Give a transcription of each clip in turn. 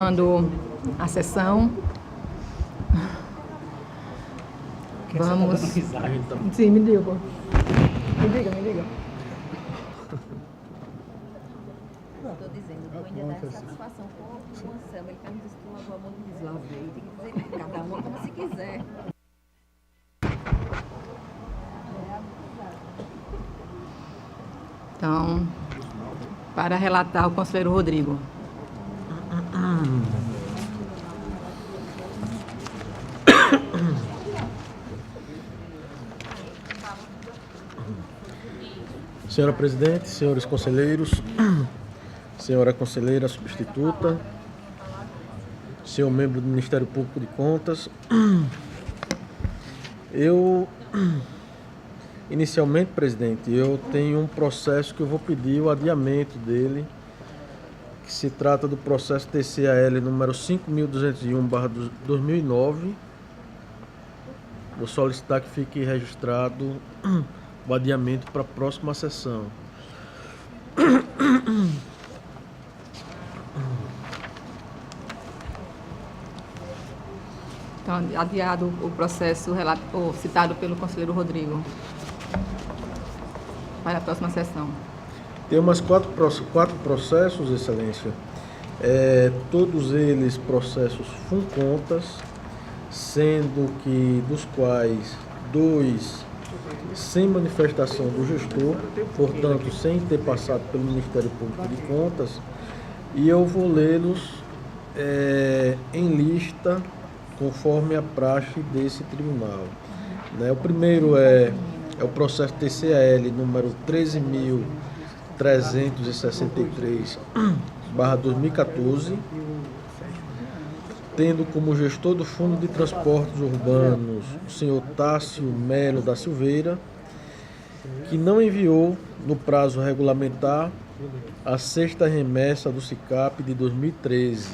Quando a sessão, vamos... Sim, me diga. Me diga. Estou dizendo, eu ainda dar satisfação com o Anselmo. Ele pergunta se tu lavou a mão de deslavei. Tem que dizer cada uma como se quiser. Então, para relatar o conselheiro Rodrigo. Senhora presidente, senhores conselheiros, senhora conselheira substituta, senhor membro do Ministério Público de Contas, inicialmente, presidente, eu tenho um processo que eu vou pedir o adiamento dele, que se trata do processo TCAL número 5.201/2009. Vou solicitar que fique registrado o adiamento para a próxima sessão. Então, adiado o processo citado pelo conselheiro Rodrigo para a próxima sessão. Tem umas quatro processos, excelência. Todos eles processos FUNCONTAS, sendo que dos quais 2 sem manifestação do gestor, portanto sem ter passado pelo Ministério Público de Contas, e eu vou lê-los em lista conforme a praxe desse tribunal. O primeiro é o processo TCAL número 13.363/2014, tendo como gestor do Fundo de Transportes Urbanos o senhor Tássio Melo da Silveira, que não enviou no prazo regulamentar a 6ª remessa do SICAP de 2013.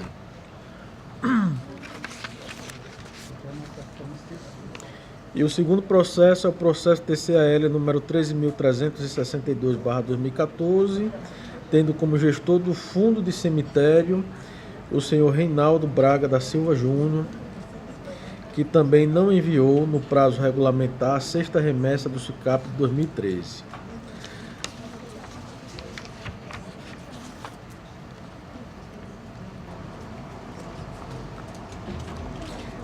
E o segundo processo é o processo TCAL número 13.362/2014, tendo como gestor do Fundo de Cemitério o senhor Reinaldo Braga da Silva Júnior, que também não enviou no prazo regulamentar a 6ª remessa do SICAP de 2013.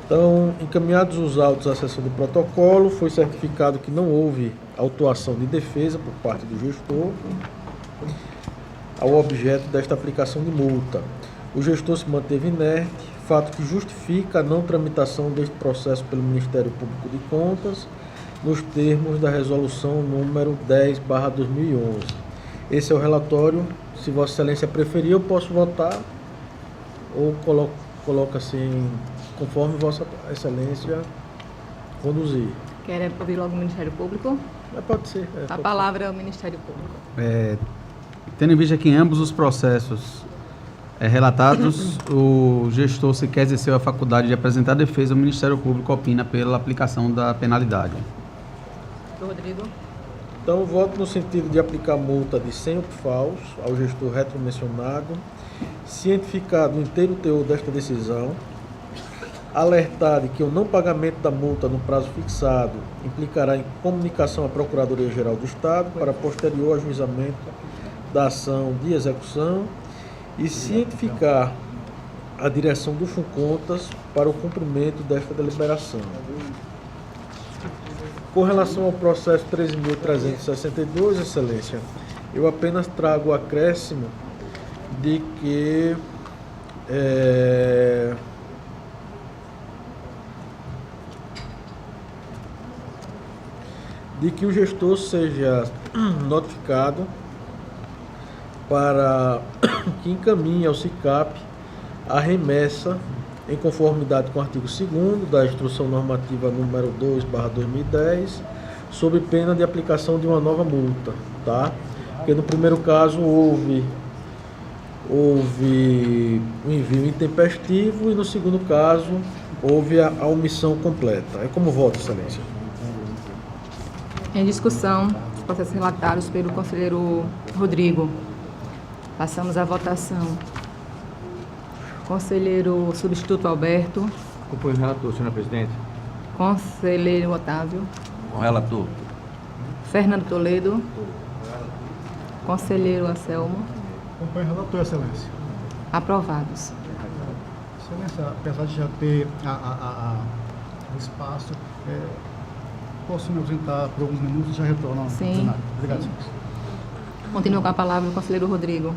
Então, encaminhados os autos à sessão do protocolo, foi certificado que não houve autuação de defesa por parte do gestor ao objeto desta aplicação de multa. O gestor se manteve inerte, fato que justifica a não tramitação deste processo pelo Ministério Público de Contas, nos termos da resolução número 10/2011. Esse é o relatório. Se Vossa Excelência preferir, eu posso votar ou coloco assim, conforme Vossa Excelência conduzir. Quer ouvir logo o Ministério Público? Pode ser. A palavra é ao Ministério Público. Tendo em vista que em ambos os processos relatados, o gestor sequer exerceu a faculdade de apresentar defesa, o Ministério Público opina pela aplicação da penalidade. Rodrigo. Então, voto no sentido de aplicar multa de 100 UPFAUs ao gestor retromencionado, cientificado o inteiro teor desta decisão, alertar de que o não pagamento da multa no prazo fixado implicará em comunicação à Procuradoria-Geral do Estado para posterior ajuizamento da ação de execução e cientificar a direção do FUNCONTAS para o cumprimento desta deliberação. Com relação ao processo 13.362, Excelência, eu apenas trago o acréscimo de que o gestor seja notificado para que encaminhe ao SICAP a remessa em conformidade com o artigo 2º da Instrução Normativa número 2/2010, sob pena de aplicação de uma nova multa, tá? Porque no primeiro caso houve um envio intempestivo e no segundo caso houve a omissão completa. É como voto, Excelência. Em discussão, os processos relatados pelo conselheiro Rodrigo. Passamos à votação. Conselheiro substituto Alberto. Acompanho o relator, senhora presidente. Conselheiro Otávio. Com o relator. Fernando Toledo. Conselheiro Anselmo. Acompanho o relator, Excelência. Aprovados. Excelência, apesar de já ter o espaço, posso me ausentar por alguns minutos e já retorno ao Sim. plenário. Obrigado, Excelência. Continua com a palavra o conselheiro Rodrigo.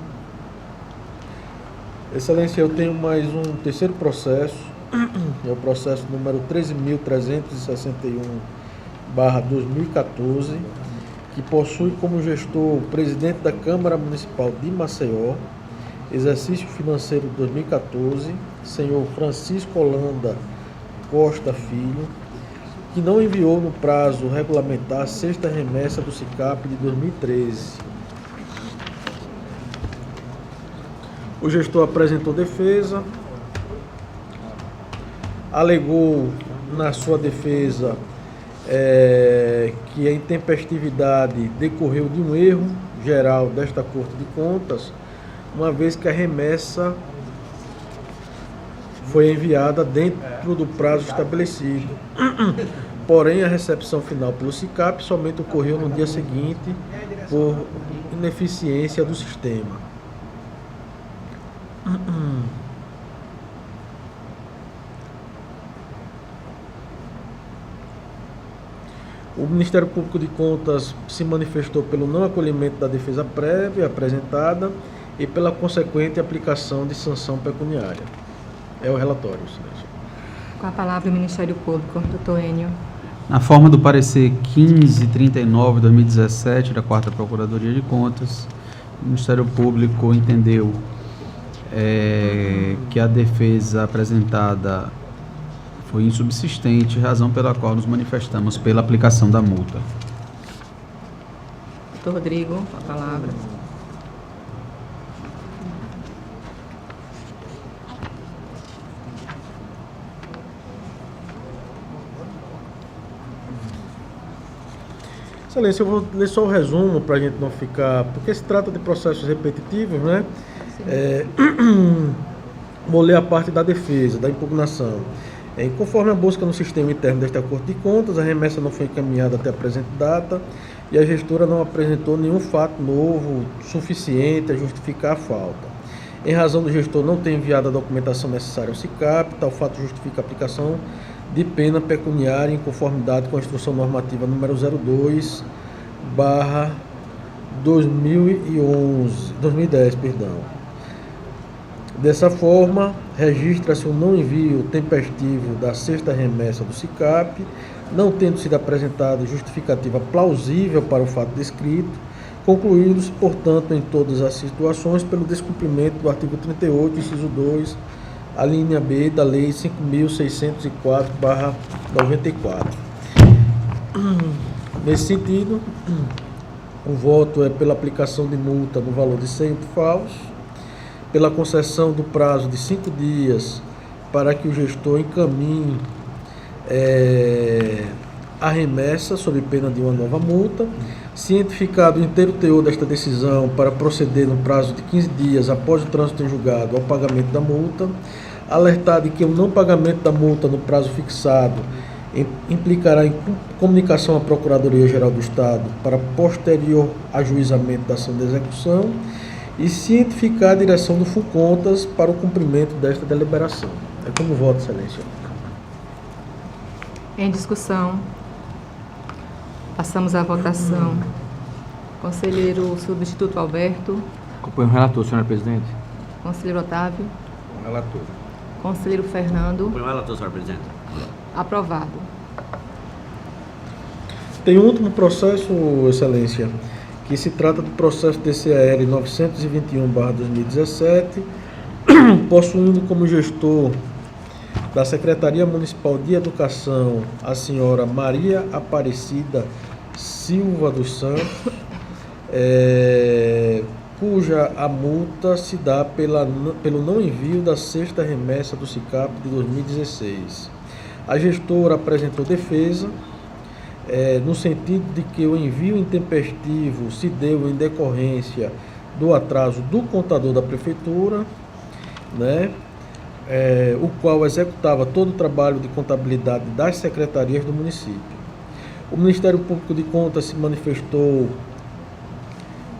Excelência, eu tenho mais um terceiro processo, é o processo número 13.361/2014, que possui como gestor o presidente da Câmara Municipal de Maceió, exercício financeiro de 2014, senhor Francisco Holanda Costa Filho, que não enviou no prazo regulamentar a sexta remessa do SICAP de 2013. O gestor apresentou defesa, alegou na sua defesa que a intempestividade decorreu de um erro geral desta Corte de Contas, uma vez que a remessa foi enviada dentro do prazo estabelecido. Porém, a recepção final pelo SICAP somente ocorreu no dia seguinte por ineficiência do sistema. O Ministério Público de Contas se manifestou pelo não acolhimento da defesa prévia apresentada e pela consequente aplicação de sanção pecuniária. É o relatório, excelência. Com a palavra o Ministério Público, doutor Enio. Na forma do parecer 1539/2017 da 4ª Procuradoria de Contas, o Ministério Público entendeu que a defesa apresentada foi insubsistente, razão pela qual nos manifestamos pela aplicação da multa. Doutor Rodrigo, com a palavra. Excelência, eu vou ler só o resumo para a gente não ficar... Porque se trata de processos repetitivos, né? Vou ler a parte da defesa, da impugnação. Conforme a busca no sistema interno desta Corte de Contas, a remessa não foi encaminhada até a presente data e a gestora não apresentou nenhum fato novo suficiente a justificar a falta. Em razão do gestor não ter enviado a documentação necessária ao SICAP, tal fato justifica a aplicação de pena pecuniária em conformidade com a Instrução Normativa número 02/2010, Dessa forma, registra-se o não envio tempestivo da sexta remessa do SICAP, não tendo sido apresentada justificativa plausível para o fato descrito, concluindo-se, portanto, em todas as situações, pelo descumprimento do artigo 38, inciso 2, a linha B da Lei 5.604/94. Nesse sentido, o voto é pela aplicação de multa no valor de 100 paus, pela concessão do prazo de 5 dias para que o gestor encaminhe a remessa sob pena de uma nova multa, cientificado o inteiro teor desta decisão para proceder no prazo de 15 dias após o trânsito em julgado ao pagamento da multa, alertado de que o não pagamento da multa no prazo fixado implicará em comunicação à Procuradoria-Geral do Estado para posterior ajuizamento da ação de execução e cientificar a direção do FUNCONTAS para o cumprimento desta deliberação. É como voto, excelência. Em discussão. Passamos à votação. Conselheiro substituto Alberto. Acompanho o relator, senhora presidente. Conselheiro Otávio. Com o relator. Conselheiro Fernando. Acompanho o relator, senhora presidente. Aprovado. Tem um último processo, excelência, que se trata do processo DCAL 921/2017, possuindo como gestor da Secretaria Municipal de Educação a senhora Maria Aparecida Silva dos Santos, cuja a multa se dá pelo não envio da sexta remessa do SICAP de 2016. A gestora apresentou defesa, no sentido de que o envio intempestivo se deu em decorrência do atraso do contador da Prefeitura, né? o qual executava todo o trabalho de contabilidade das secretarias do município. O Ministério Público de Contas se manifestou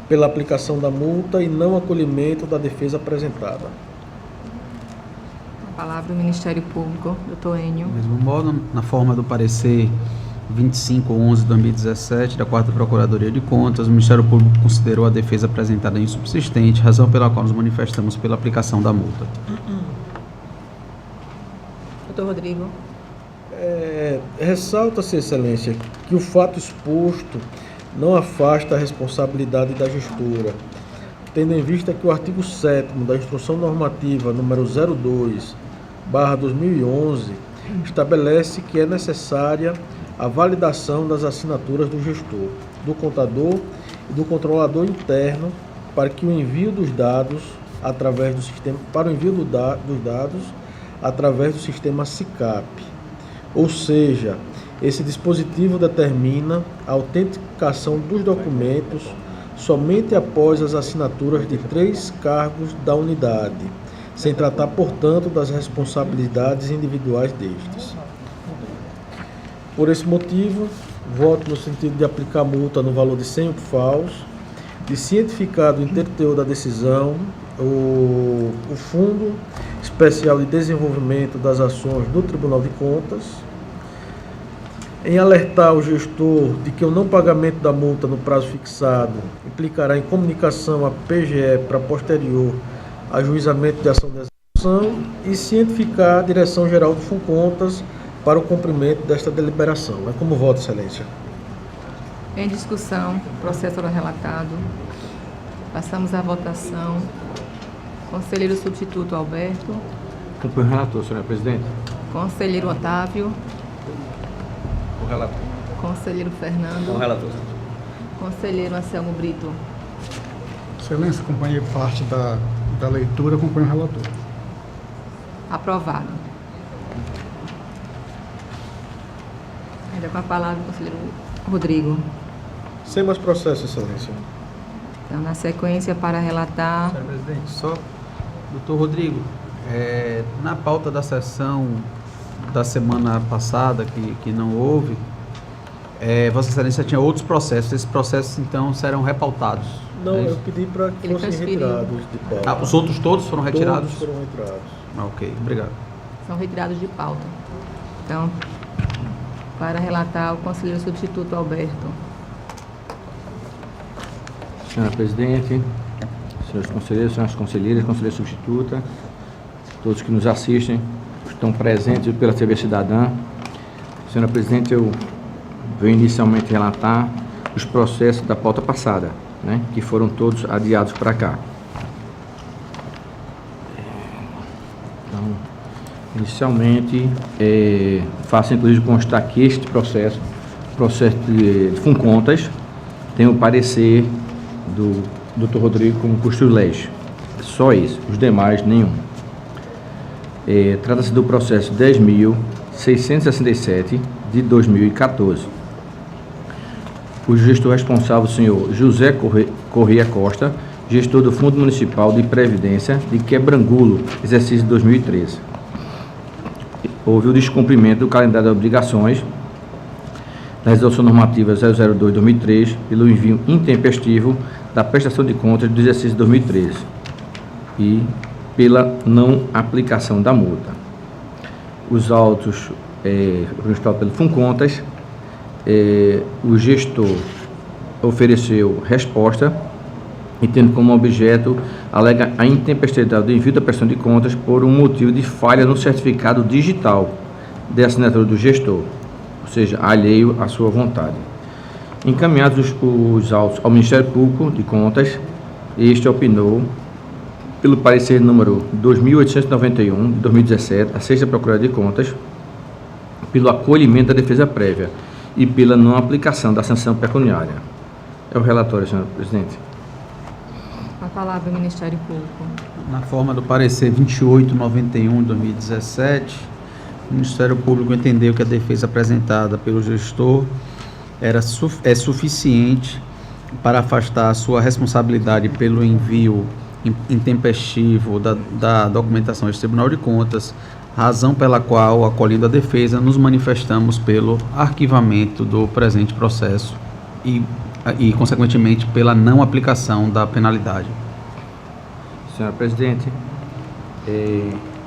pela aplicação da multa e não acolhimento da defesa apresentada. A palavra do Ministério Público, doutor Enio. Do mesmo modo, na forma do parecer 25/11/2017 da 4ª Procuradoria de Contas, o Ministério Público considerou a defesa apresentada insubsistente, razão pela qual nos manifestamos pela aplicação da multa. Doutor Rodrigo. Ressalta-se, Excelência, que o fato exposto não afasta a responsabilidade da gestora, tendo em vista que o artigo 7º da Instrução Normativa número 02/2011 estabelece que é necessária a validação das assinaturas do gestor, do contador e do controlador interno para que o envio dos dados através do sistema através do sistema SICAP. Ou seja, esse dispositivo determina a autenticação dos documentos somente após as assinaturas de 3 cargos da unidade, sem tratar, portanto, das responsabilidades individuais destes. Por esse motivo, voto no sentido de aplicar multa no valor de 100 UPFAs, de cientificar do interteor da decisão o Fundo Especial de Desenvolvimento das Ações do Tribunal de Contas, em alertar o gestor de que o não pagamento da multa no prazo fixado implicará em comunicação à PGE para posterior ajuizamento de ação de execução e cientificar a Direção-Geral do FUNCONTAS para o cumprimento desta deliberação. É como voto, Excelência. Em discussão, processo oral relatado. Passamos à votação. Conselheiro substituto Alberto. Acompanho o relator, senhora presidente. Conselheiro Otávio. O relator. Conselheiro Fernando. O relator. Conselheiro Anselmo Brito. Excelência, acompanhei parte da leitura, acompanho o relator. Aprovado. Ainda com a palavra o conselheiro Rodrigo. Sem mais processo, Excelência. Então, na sequência, para relatar... Senhor presidente, só, doutor Rodrigo, na pauta da sessão da semana passada, que não houve, Vossa Excelência tinha outros processos. Esses processos, então, serão repautados. Não, é eu isso? pedi para que Ele fossem transferiu. retirados de pauta. Os outros todos foram retirados? Todos foram retirados. Ok, obrigado. São retirados de pauta. Então, para relatar o conselheiro substituto Alberto. Senhora presidente, senhores conselheiros, senhoras conselheiras, conselheira substituta, todos que nos assistem, estão presentes pela TV Cidadã. Senhora presidente, eu vou inicialmente relatar os processos da pauta passada, né, que foram todos adiados para cá. Então, inicialmente, faço inclusive constar que este processo de FUNCONTAS, tem o parecer do Dr. Rodrigo como custo lege. Só isso, os demais nenhum. Trata-se do processo 10.667 de 2014. O gestor responsável, o senhor José Correia Costa, gestor do Fundo Municipal de Previdência de Quebrangulo, exercício 2013. Houve o descumprimento do calendário de obrigações da Resolução Normativa 002/2003 pelo envio intempestivo da prestação de contas do exercício 2013 e pela não aplicação da multa. Os autos registrados pelo FUNCONTAS, o gestor ofereceu resposta e, tendo como objeto, alega a intempestividade do envio da prestação de contas por um motivo de falha no certificado digital de assinatura do gestor, ou seja, alheio à sua vontade. Encaminhados os autos ao Ministério Público de Contas, este opinou, pelo parecer número 2891 de 2017, a 6ª Procuradoria de Contas, pelo acolhimento da defesa prévia e pela não aplicação da sanção pecuniária. É o relatório, senhor presidente. A palavra do Ministério Público. Na forma do parecer 2891 de 2017, o Ministério Público entendeu que a defesa apresentada pelo gestor é suficiente para afastar a sua responsabilidade pelo envio intempestivo da documentação deste Tribunal de Contas, razão pela qual, acolhendo a defesa, nos manifestamos pelo arquivamento do presente processo e consequentemente, pela não aplicação da penalidade. Senhora Presidente,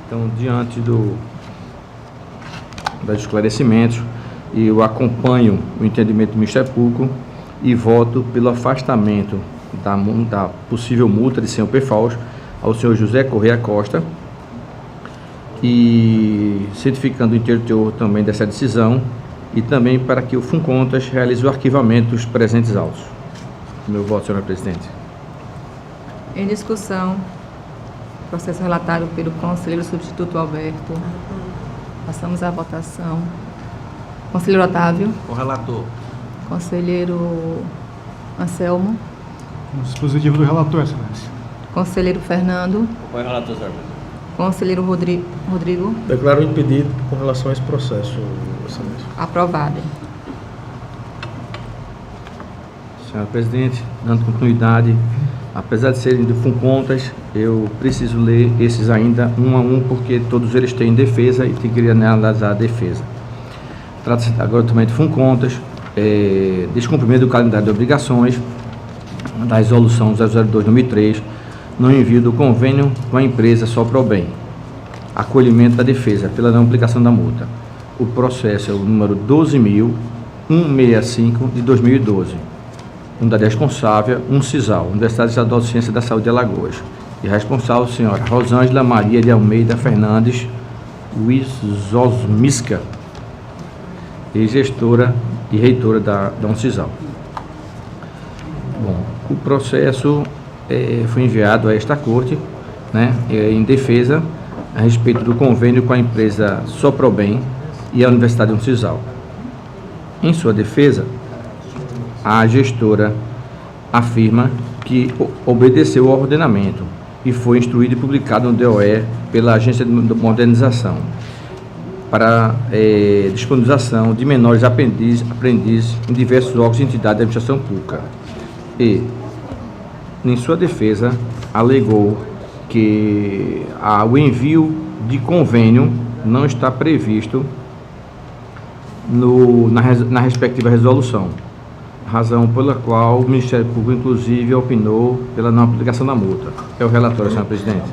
então, diante dos esclarecimentos, eu acompanho o entendimento do Ministério Público e voto pelo afastamento da possível multa de senhor Perfaus ao senhor José Correia Costa, e certificando o inteiro teor também dessa decisão, e também para que o FUNCONTAS realize o arquivamento dos presentes autos. Meu voto, senhora Presidente. Em discussão, processo relatado pelo conselheiro substituto Alberto. Passamos à votação. Conselheiro Otávio. Com o relator. Conselheiro Anselmo. No dispositivo do relator, excelência. Conselheiro Fernando. Com o relator, senhora Presidente. Conselheiro Rodrigo. Declaro impedido com relação a esse processo, excelência. Aprovado. Senhora Presidente, dando continuidade, apesar de serem do FUNCONTAS, eu preciso ler esses ainda um a um, porque todos eles têm defesa e tem que analisar a defesa. Trata-se agora também de FUNCONTAS, descumprimento do calendário de obrigações, da resolução 002/2003, no envio do convênio com a empresa Soprobem, acolhimento da defesa pela não aplicação da multa. O processo é o número 12.165 de 2012. Unidade responsável, CISAL, Universidade Estadual de Ciência da Saúde de Alagoas. E responsável, senhora Rosângela Maria de Almeida Fernandes Wizosmiska, e gestora e reitora da CISAL. Bom, o processo foi enviado a esta corte, né, em defesa a respeito do convênio com a empresa Soprobem e a Universidade CISAL. Em sua defesa, a gestora afirma que obedeceu ao ordenamento e foi instruído e publicado no DOE pela Agência de Modernização para disponibilização de menores aprendizes em diversos órgãos e entidades da administração pública. E, em sua defesa, alegou que o envio de convênio não está previsto na respectiva resolução, razão pela qual o Ministério Público, inclusive, opinou pela não aplicação da multa. É o relatório, senhora Presidente.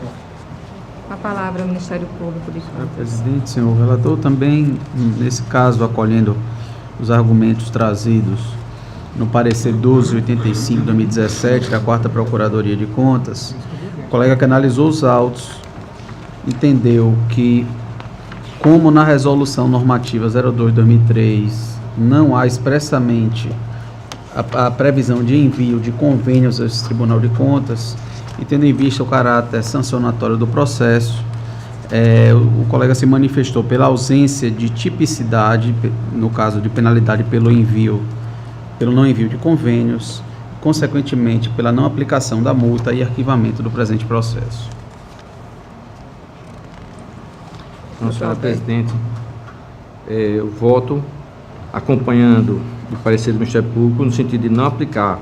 A palavra ao Ministério Público de Senhor Contas. Presidente, senhor relator, também, nesse caso, acolhendo os argumentos trazidos no parecer 1285/2017 da 4ª Procuradoria de Contas, o colega que analisou os autos entendeu que, como na resolução normativa 02/2003 não há expressamente a previsão de envio de convênios a esse Tribunal de Contas, e tendo em vista o caráter sancionatório do processo, o colega se manifestou pela ausência de tipicidade, no caso de penalidade pelo não envio de convênios, consequentemente pela não aplicação da multa e arquivamento do presente processo. Então, senhora Presidente, eu voto acompanhando o parecer do Ministério Público no sentido de não aplicar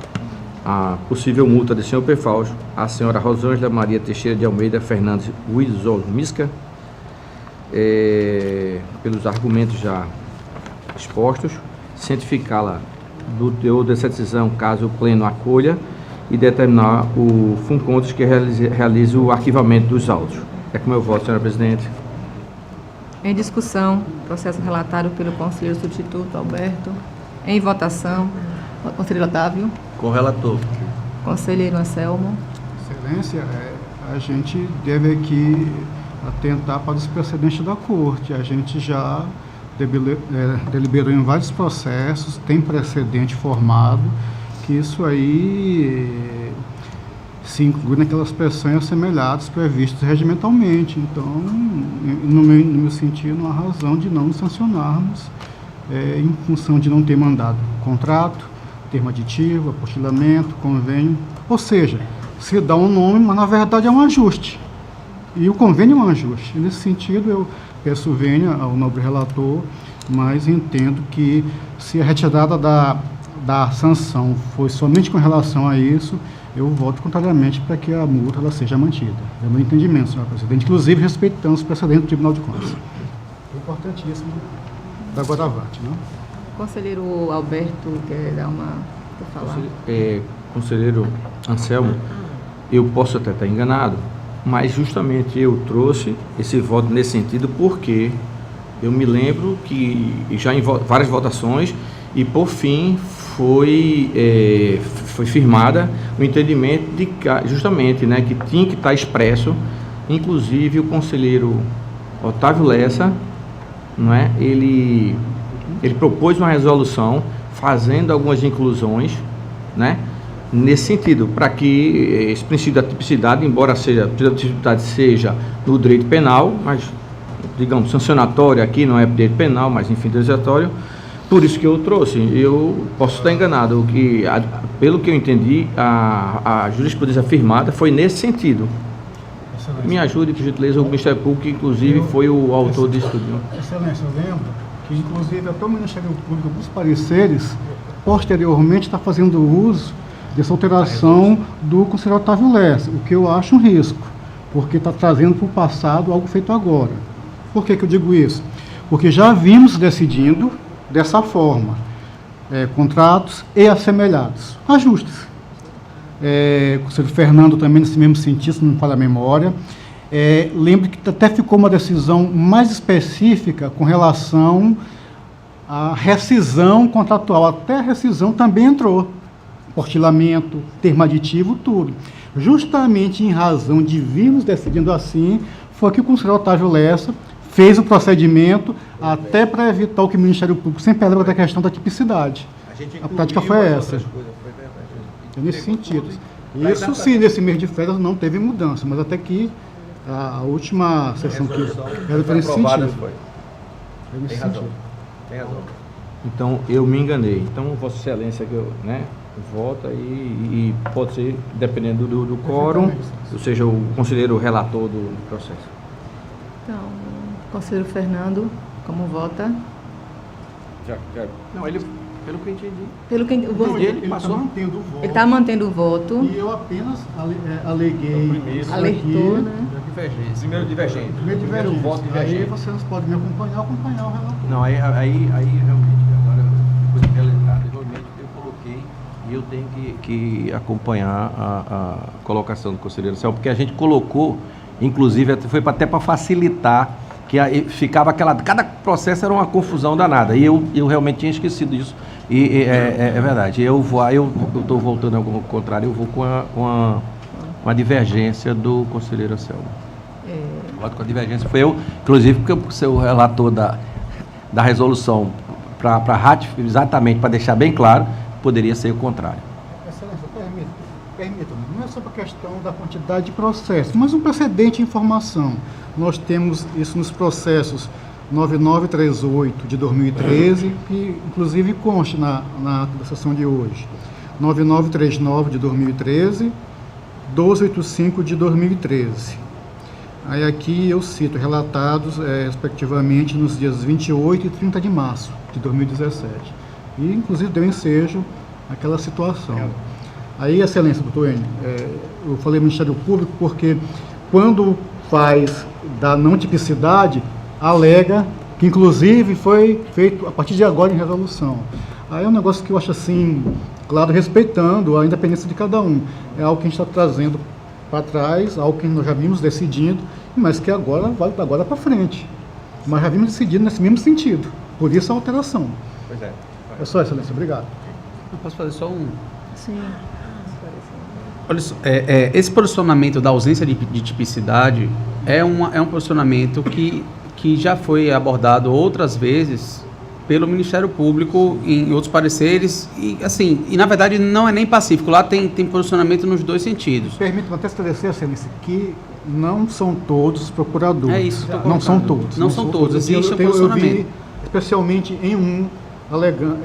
a possível multa de senhor Perfaus à senhora Rosângela Maria Teixeira de Almeida Fernandes Wizosmiska, pelos argumentos já expostos, cientificá-la do teor dessa decisão, caso o Pleno acolha, e determinar o FUNCONTAS que realize o arquivamento dos autos. É com meu voto, senhora Presidente. Em discussão, processo relatado pelo conselheiro substituto Alberto. Em votação, conselheiro Otávio. Com o relator. Conselheiro Anselmo. Excelência, a gente deve aqui atentar para os precedentes da Corte. A gente já deliberou em vários processos, tem precedente formado, que isso aí se inclui naquelas pressões assemelhadas previstas regimentalmente. Então, no meu sentido, não há razão de não sancionarmos em função de não ter mandado contrato, termo aditivo, apostilamento, convênio. Ou seja, se dá um nome, mas na verdade é um ajuste. E o convênio é um ajuste. Nesse sentido, eu peço vênia ao nobre relator, mas entendo que se a retirada da sanção foi somente com relação a isso, eu voto contrariamente para que a multa ela seja mantida. É o meu entendimento, senhor presidente, inclusive respeitando os precedentes do Tribunal de Contas. É importantíssimo da Guaravate, não? Conselheiro Alberto quer dar uma... quer falar? Conselheiro Anselmo, eu posso até estar enganado, mas justamente eu trouxe esse voto nesse sentido porque eu me lembro que já em várias votações e por fim foi firmada o entendimento de justamente, né, que tinha que estar expresso, inclusive o conselheiro Otávio Lessa, não é? Ele propôs uma resolução fazendo algumas inclusões, né, nesse sentido, para que esse princípio da tipicidade, embora seja, o princípio da tipicidade seja no direito penal, mas, digamos, sancionatório aqui não é direito penal, mas, enfim, decisório, por isso que eu trouxe. Eu posso estar enganado, pelo que eu entendi, a jurisprudência firmada foi nesse sentido. Excelência. Me ajude, por gentileza, o Ministério Público, que inclusive foi o autor disso tudo. Excelência, eu lembro que, inclusive, até o Ministério Público, dos pareceres, posteriormente está fazendo uso dessa alteração do conselheiro Otávio Lessa, o que eu acho um risco, porque está trazendo para o passado algo feito agora. Por que eu digo isso? Porque já vimos decidindo dessa forma, contratos e assemelhados, ajustes. O conselheiro Fernando também nesse mesmo sentido, se não me falha a memória. Lembro que até ficou uma decisão mais específica com relação à rescisão contratual, até a rescisão também entrou. Portilamento, termo aditivo, tudo. Justamente em razão de virmos decidindo assim, foi que o conselheiro Otávio Lessa fez o procedimento até para evitar o que o Ministério Público sempre leva da questão da tipicidade. A prática foi essa. Nesse sentido. Isso sim, nesse mês de férias não teve mudança, mas até que a última sessão que era nesse sentido. Tem razão. Tem razão. Então, eu me enganei. Então, Vossa Excelência, que eu, né, vota e pode ser, dependendo do quórum, ou seja, o conselheiro relator do processo. Então, conselheiro Fernando, como vota? Não, ele, pelo que eu entendi. Pelo que o voto Ele passou mantendo o voto. Ele está mantendo o voto. E eu apenas aleguei isso Alertou, aqui, né? Primeiro divergente. Primeiro voto Aí divergente. vocês podem me acompanhar o relator. Não, aí realmente, agora, depois de realizado, realmente eu coloquei e eu tenho que acompanhar a colocação do conselheiro Céu, porque a gente colocou, inclusive, foi até para facilitar, que aí ficava cada processo era uma confusão danada, e eu realmente tinha esquecido disso, e é verdade, eu estou voltando ao contrário, eu vou com a divergência do conselheiro Anselmo. Voto com a divergência, foi eu, inclusive, porque eu sou o relator da resolução, para ratificar, exatamente, para deixar bem claro, poderia ser o contrário. Excelência, permita-me, não é só para a questão da quantidade de processos, mas um precedente de informação. Nós temos isso nos processos 9938 de 2013, que inclusive consta na sessão de hoje, 9939 de 2013, 1285 de 2013. Aí aqui eu cito relatados, respectivamente, nos dias 28 e 30 de março de 2017. E, inclusive, deu ensejo àquela situação. Aí, Excelência, doutor Enio, eu falei Ministério Público porque, quando faz da não tipicidade, alega que, inclusive, foi feito a partir de agora em resolução. Aí é um negócio que eu acho assim, claro, respeitando a independência de cada um. É algo que a gente está trazendo para trás, algo que nós já vimos decidindo, mas que agora vale para agora para frente. Mas já vimos decidindo nesse mesmo sentido. Por isso a alteração. Pois é. É só, Excelência. Obrigado. Eu posso fazer só um... Sim. Olha só, esse posicionamento da ausência de tipicidade é um posicionamento que já foi abordado outras vezes pelo Ministério Público em outros pareceres e, assim, na verdade não é nem pacífico, lá tem posicionamento nos dois sentidos. Permita-me até esclarecer, Excelência, que não são todos os procuradores. É isso que eu tô não são colocando. todos. Não são todos, existe um eu posicionamento. vi, especialmente em um, alegando...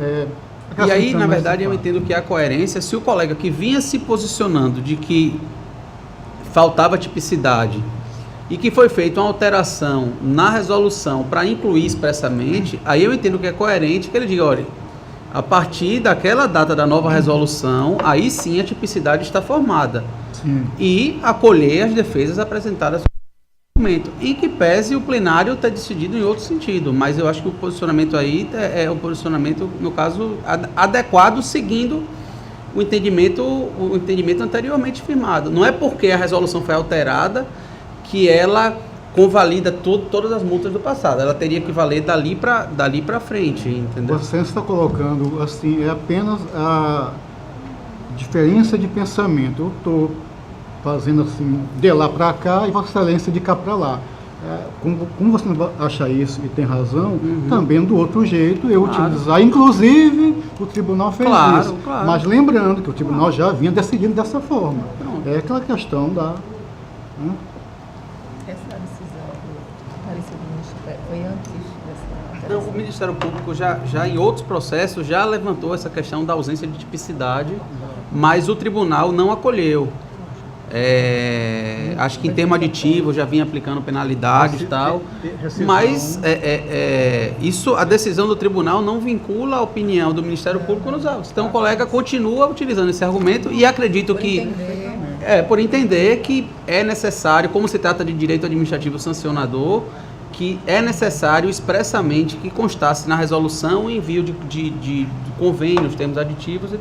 E aí, na verdade, eu entendo que a coerência, se o colega que vinha se posicionando de que faltava tipicidade e que foi feita uma alteração na resolução para incluir expressamente, aí eu entendo que é coerente que ele diga, olha, A partir daquela data da nova resolução, aí sim a tipicidade está formada. Sim. E acolher as defesas apresentadas no documento. Em que pese o plenário ter decidido em outro sentido, mas eu acho que o posicionamento aí é o posicionamento, no caso, adequado, seguindo o entendimento anteriormente firmado. Não é porque a resolução foi alterada que ela convalida todas as multas do passado. Ela teria que valer dali para frente, entendeu? Você está colocando, assim, é apenas a diferença de pensamento. Eu estou fazendo assim, de lá para cá e Vossa Excelência de cá para lá. Como você acha isso e tem razão, também do outro jeito eu utilizar, inclusive o tribunal fez isso. Claro. Mas lembrando que o tribunal já vinha decidindo dessa forma. Pronto. É aquela questão da... Essa decisão do parecer do Ministério foi antes dessa Não, alteração? o Ministério Público já em outros processos já levantou essa questão da ausência de tipicidade, mas o tribunal não acolheu. Acho que em termo aditivo já vinha aplicando penalidades e tal, mas a decisão do tribunal não vincula a opinião do Ministério Público nos autos. Então o colega continua utilizando esse argumento e acredito por entender que é necessário, como se trata de direito administrativo sancionador, que é necessário expressamente que constasse na resolução o envio de convênios, termos aditivos e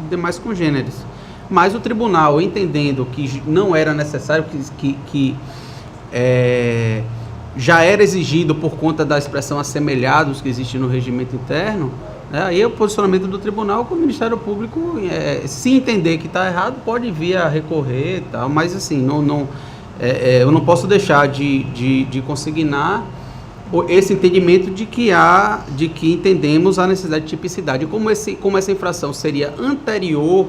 demais congêneres. Mas o tribunal, entendendo que não era necessário, que já era exigido por conta da expressão assemelhados que existe no regimento interno, aí é o posicionamento do tribunal com o Ministério Público, se entender que está errado, pode vir a recorrer e tal, mas assim, eu não posso deixar de consignar esse entendimento de que entendemos a necessidade de tipicidade. Como essa infração seria anterior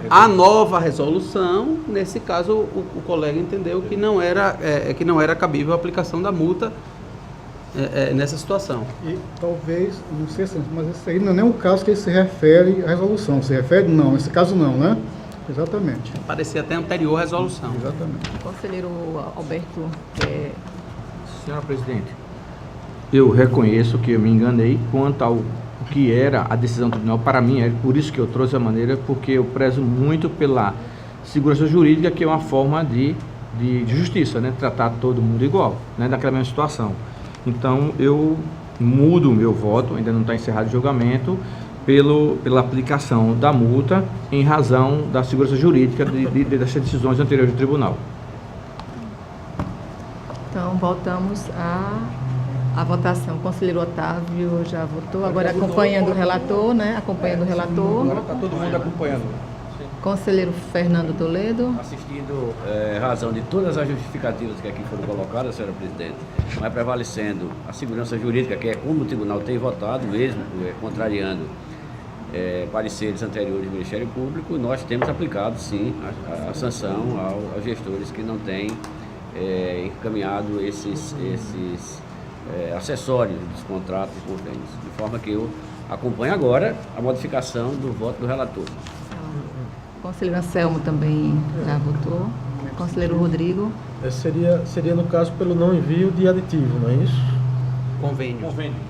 à nova resolução, nesse caso o colega entendeu que não era cabível a aplicação da multa nessa situação. E talvez, não sei se, mas esse aí não é nem o caso que ele se refere à resolução. Se refere? Não, nesse caso não, né? Exatamente. Parecia até anterior à resolução. Exatamente. Conselheiro Alberto, Senhora presidente, eu reconheço que eu me enganei quanto ao que era a decisão do tribunal. Para mim, é por isso que eu trouxe a maneira, porque eu prezo muito pela segurança jurídica, que é uma forma de justiça, né? Tratar todo mundo igual, né? Daquela mesma situação. Então, eu mudo o meu voto, ainda não está encerrado o julgamento, pela aplicação da multa em razão da segurança jurídica dessas decisões anteriores do tribunal. então voltamos à votação. O conselheiro Otávio já votou, agora acompanhando o relator, né? Acompanhando o relator. Agora está todo mundo acompanhando. Conselheiro Fernando Toledo. Assistindo razão de todas as justificativas que aqui foram colocadas, senhora presidente, mas prevalecendo a segurança jurídica, que é como o tribunal tem votado, mesmo contrariando pareceres anteriores do Ministério Público, nós temos aplicado, sim, a sanção aos gestores que não têm encaminhado esses acessórios dos contratos e convênios, de forma que eu acompanho agora a modificação do voto do relator. O conselheiro Anselmo também já votou. Conselheiro Rodrigo. Seria no caso pelo não envio de aditivo, não é isso?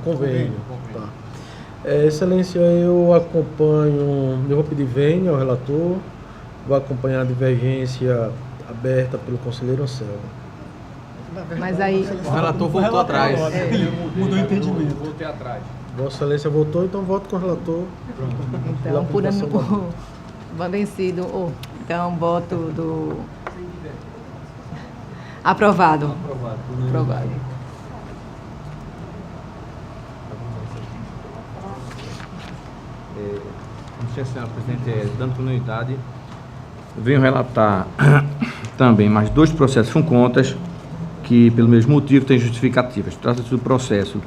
Convênio. Tá. Excelência, eu vou pedir vênia ao relator, vou acompanhar a divergência aberta pelo conselheiro Anselmo. Mas aí... O relator voltou atrás. Mudou o entendimento. Voltei atrás. Vossa Excelência votou, então voto com o relator. Então, por vencido. Então, voto do... Aprovado. Aprovado. Não sei, senhora presidente, dando continuidade, venho relatar também mais 2 processos com contas que, pelo mesmo motivo, têm justificativas. Trata-se do processo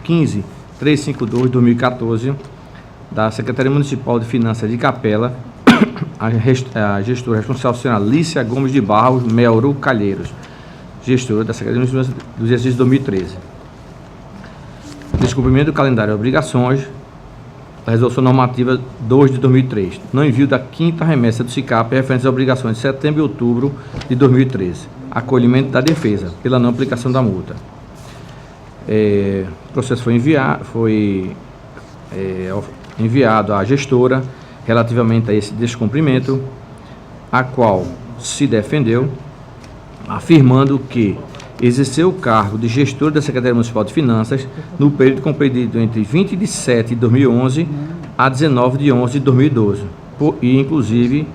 15352-2014 da Secretaria Municipal de Finanças de Capela, a gestora responsável, a senhora Lícia Gomes de Barros Melro Calheiros, gestora da Secretaria Municipal do exercício 2013. Descumprimento do calendário de obrigações da Resolução Normativa 2 de 2003, no envio da 5ª remessa do SICAP referente às obrigações de setembro e outubro de 2013, acolhimento da defesa pela não aplicação da multa. O processo foi enviado à gestora relativamente a esse descumprimento, a qual se defendeu, afirmando que exerceu o cargo de gestor da Secretaria Municipal de Finanças no período compreendido entre 20 de 7 de 2011 a 19 de 11 de 2012, e inclusive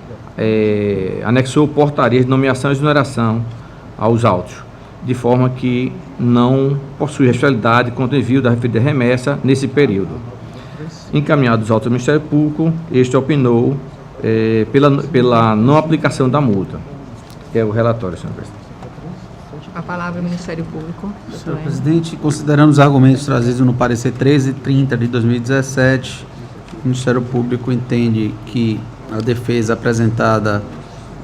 anexou portarias de nomeação e exoneração aos autos, de forma que não possui responsabilidade quanto ao envio da referida remessa nesse período. Encaminhados autos ao Ministério Público, este opinou pela não aplicação da multa. É o relatório, senhor presidente. A palavra ao Ministério Público. Senhor presidente, considerando os argumentos trazidos no parecer 1330 de 2017, o Ministério Público entende que a defesa apresentada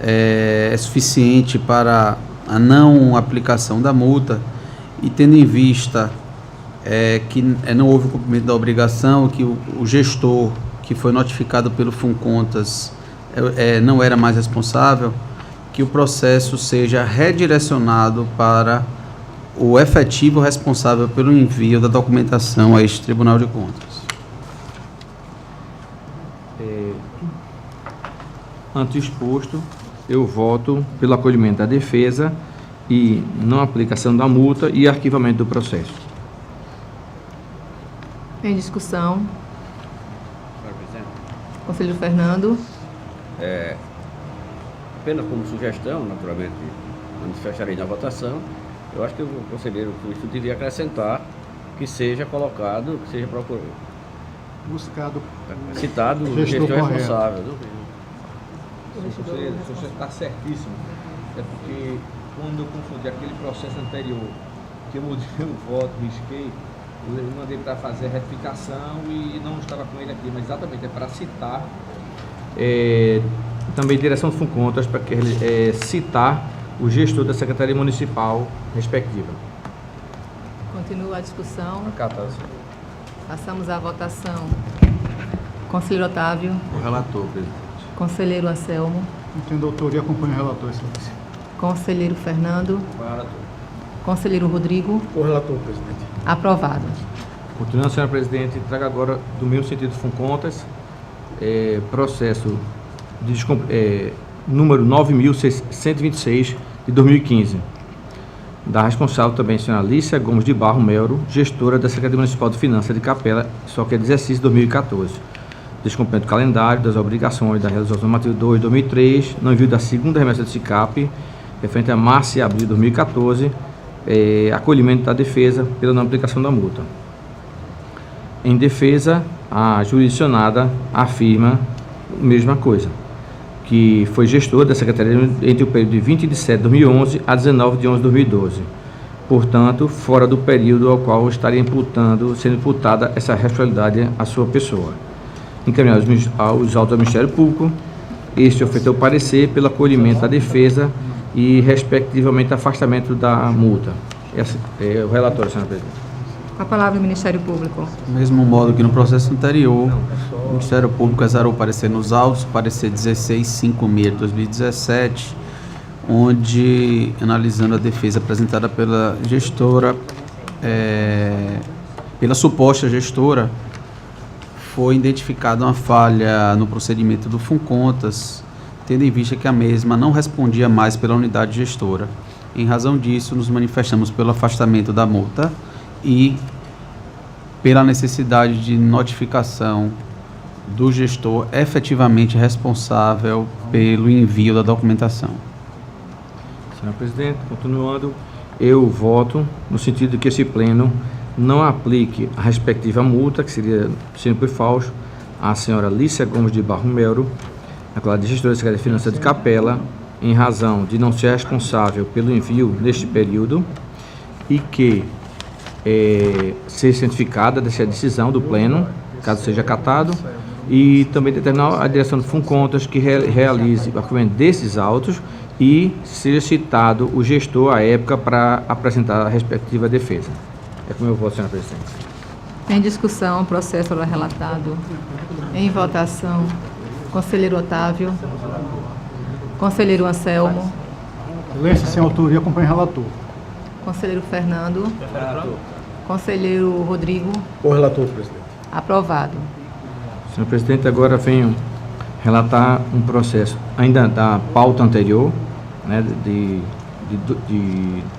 é suficiente para a não aplicação da multa, e tendo em vista que não houve o cumprimento da obrigação, que o gestor que foi notificado pelo Funcontas não era mais responsável, que o processo seja redirecionado para o efetivo responsável pelo envio da documentação a este Tribunal de Contas. Ante o exposto, eu voto pelo acolhimento da defesa e não aplicação da multa e arquivamento do processo. Em discussão. Senhor presidente, Conselheiro Fernando. apenas como sugestão, naturalmente, manifestarei na votação, eu acho que o conselheiro Cristo devia acrescentar que seja colocado, que seja procurado, Buscado citado o gestor gestor correto. responsável. O senhor está certíssimo. É porque quando eu confundi aquele processo anterior, que eu mudei o voto, risquei, eu mandei para fazer a retificação e não estava com ele aqui, mas exatamente é para citar. Também direção do Funcontas para que citar o gestor da Secretaria Municipal respectiva. Continua a discussão. Acatado. Passamos à votação. Conselheiro Otávio. O relator, presidente. Conselheiro Anselmo. Entendo autoria, acompanho o relator, excelência. Conselheiro Fernando. O relator. Conselheiro Rodrigo. O relator, presidente. Aprovado. Continuando, senhora presidente, trago agora do mesmo sentido do Funcontas, processo de número 9.126 de 2015, da responsável também, senhora Lícia Gomes de Barro Melo, gestora da Secretaria Municipal de Finanças de Capela, só que é de exercício 2014. Descumprimento do calendário, das obrigações da Resolução Normativa 2 de 2003, não envio da segunda remessa do SICAP, referente a março e abril de 2014, acolhimento da defesa pela não aplicação da multa. Em defesa, a jurisdicionada afirma a mesma coisa, que foi gestor da Secretaria entre o período de 20 de 7 de 2011 a 19 de 11 de 2012. Portanto, fora do período ao qual estaria sendo imputada essa responsabilidade à sua pessoa. Encaminhados aos autos do Ministério Público, este oferiu parecer pelo acolhimento da defesa e, respectivamente, afastamento da multa. Esse é o relatório, senhora presidente. Com a palavra o Ministério Público. Do mesmo modo que no processo anterior, o Ministério Público exarou parecer nos autos, parecer 1656 de 2017, onde, analisando a defesa apresentada pela gestora, pela suposta gestora, foi identificada uma falha no procedimento do Funcontas, tendo em vista que a mesma não respondia mais pela unidade gestora. Em razão disso, nos manifestamos pelo afastamento da multa e pela necessidade de notificação do gestor efetivamente responsável pelo envio da documentação. Senhor presidente, continuando, eu voto no sentido de que esse pleno não aplique a respectiva multa, que seria sempre falso, à senhora Lícia Gomes de Barro Melo, a de gestora da Secretaria de Finanças de Capela, em razão de não ser responsável pelo envio neste período, e que ser cientificada dessa decisão do pleno, caso seja acatado, e também determinar a direção do Funcontas que realize o acolhimento desses autos e seja citado o gestor à época para apresentar a respectiva defesa. É como eu voto, senhora presidente. Em discussão, processo ora relatado. Em votação, conselheiro Otávio. Conselheiro Anselmo. Excelência, sem autoria, acompanho o relator. Conselheiro Fernando. Conselheiro Rodrigo. O relator, presidente. Aprovado. Senhor presidente, agora venho relatar um processo ainda da pauta anterior, né, de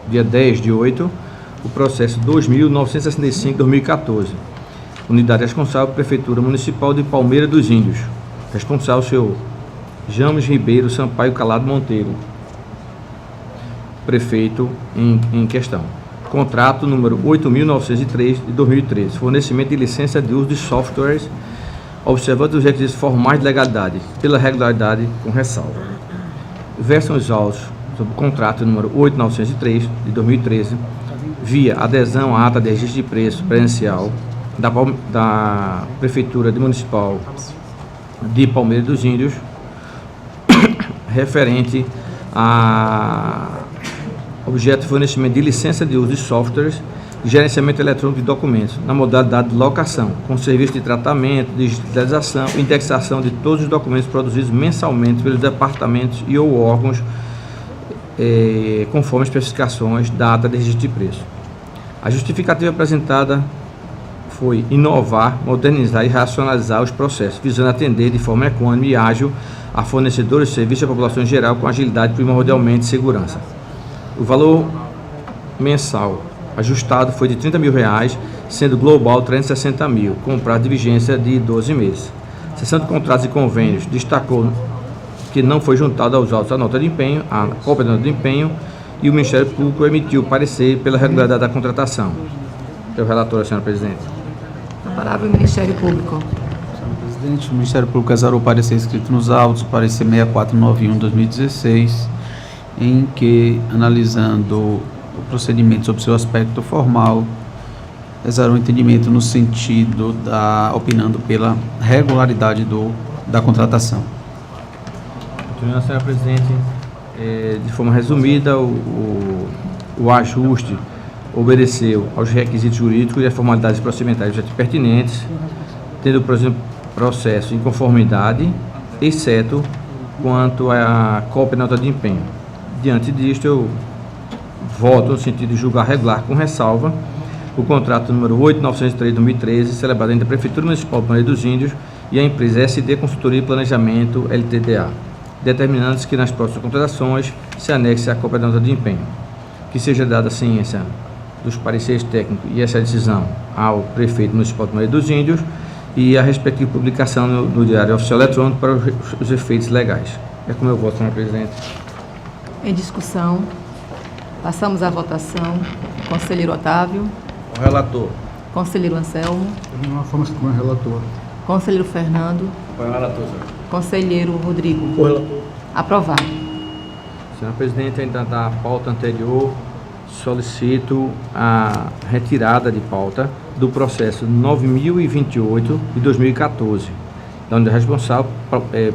dia 10/8, o processo 2965/2014. Unidade responsável, Prefeitura Municipal de Palmeira dos Índios. Responsável, senhor James Ribeiro Sampaio Calado Monteiro, prefeito em questão. Contrato número 8.903 de 2013. Fornecimento de licença de uso de softwares, observando os requisitos formais de legalidade, pela regularidade com ressalva. Versam os autos sobre o contrato número 8.903 de 2013, via adesão à ata de registro de preço presencial da Prefeitura Municipal de Palmeira dos Índios, referente a objeto de fornecimento de licença de uso de softwares de gerenciamento eletrônico de documentos, na modalidade de locação, com serviço de tratamento, digitalização e indexação de todos os documentos produzidos mensalmente pelos departamentos e ou órgãos, conforme as especificações da ata de registro de preço. A justificativa apresentada foi inovar, modernizar e racionalizar os processos, visando atender de forma econômica e ágil a fornecedores de serviços à população em geral com agilidade, primordialmente segurança. O valor mensal ajustado foi de R$30 mil, sendo global R$360 mil, com prazo de vigência de 12 meses. Seção de contratos e convênios destacou que não foi juntado aos autos a nota de empenho, a cópia da nota de empenho, e o Ministério Público emitiu parecer pela regularidade da contratação. Seu relator, senhora presidente. A palavra do Ministério Público. Senhor presidente, o Ministério Público exarou o parecer escrito nos autos, parecer 6491/2016, em que, analisando o procedimento sob seu aspecto formal, exarou o entendimento no sentido opinando pela regularidade da contratação. Continuando, senhora presidente, de forma resumida, o ajuste obedeceu aos requisitos jurídicos e às formalidades procedimentais pertinentes, tendo o processo em conformidade, exceto quanto à cópia da nota de empenho. Diante disto, eu voto no sentido de julgar regular com ressalva o contrato número 8.903 de 2013, celebrado entre a Prefeitura Municipal de Palmeira dos Índios e a empresa SD Consultoria e Planejamento LTDA, determinando-se que nas próximas contratações se anexe a cópia da nota de empenho, que seja dada a ciência dos pareceres técnicos e essa decisão ao Prefeito Municipal de Palmeira dos Índios e a respectiva publicação no Diário Oficial Eletrônico para os efeitos legais. É como eu voto, senhor presidente. Em discussão, passamos à votação. Conselheiro Otávio. O relator. Conselheiro Anselmo. Da mesma forma que o relator. Conselheiro Fernando. Foi o relator, senhor. Conselheiro Rodrigo. O relator. Aprovado. Senhor presidente, ainda da pauta anterior, solicito a retirada de pauta do processo 9028 de 2014, da unidade responsável,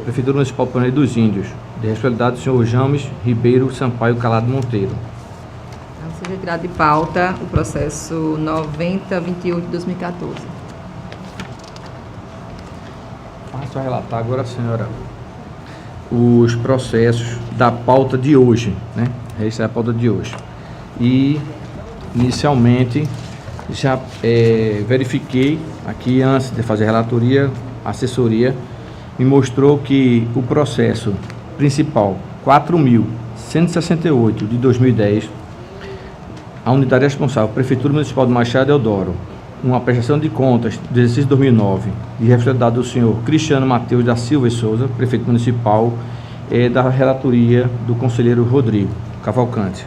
Prefeitura Municipal de Palmeira dos Índios, de responsabilidade do senhor James Ribeiro Sampaio Calado Monteiro. Então, seja retirado de pauta o processo 9028 de 2014. Passo a relatar agora, senhora, os processos da pauta de hoje, né? Essa é a pauta de hoje. E, inicialmente, já verifiquei aqui, antes de fazer a relatoria, a assessoria me mostrou que o processo principal, 4.168 de 2010, a unidade responsável, Prefeitura Municipal de Machado Deodoro, uma prestação de contas do exercício 2009, de responsabilidade do senhor Cristiano Mateus da Silva e Souza, prefeito municipal, da relatoria do conselheiro Rodrigo Cavalcante.